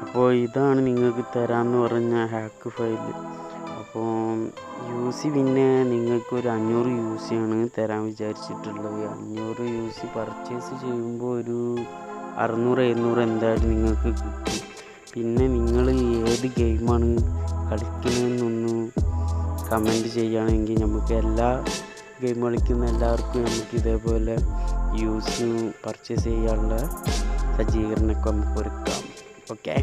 അപ്പോൾ ഇതാണ് നിങ്ങൾക്ക് തരാമെന്ന് പറഞ്ഞ ഹാക്ക് ഫയൽ. അപ്പോൾ UC പിന്നെ നിങ്ങൾക്കൊരു 500 UC ആണ് തരാൻ വിചാരിച്ചിട്ടുള്ളത്. 500 UC പർച്ചേസ് ചെയ്യുമ്പോൾ ഒരു 600-700 എന്തായാലും നിങ്ങൾക്ക് കിട്ടും. പിന്നെ നിങ്ങൾ ഏത് ഗെയിമാണ് കളിക്കുന്നതെന്നൊന്ന് കമൻറ്റ് ചെയ്യുകയാണെങ്കിൽ നമുക്ക് എല്ലാ ഗെയിം കളിക്കുന്ന എല്ലാവർക്കും നമുക്ക് ഇതേപോലെ UC പർച്ചേസ് ചെയ്യാനുള്ള സജ്ജീകരണമൊക്കെ നമുക്ക് ഒരുക്കാം. ഓക്കെ.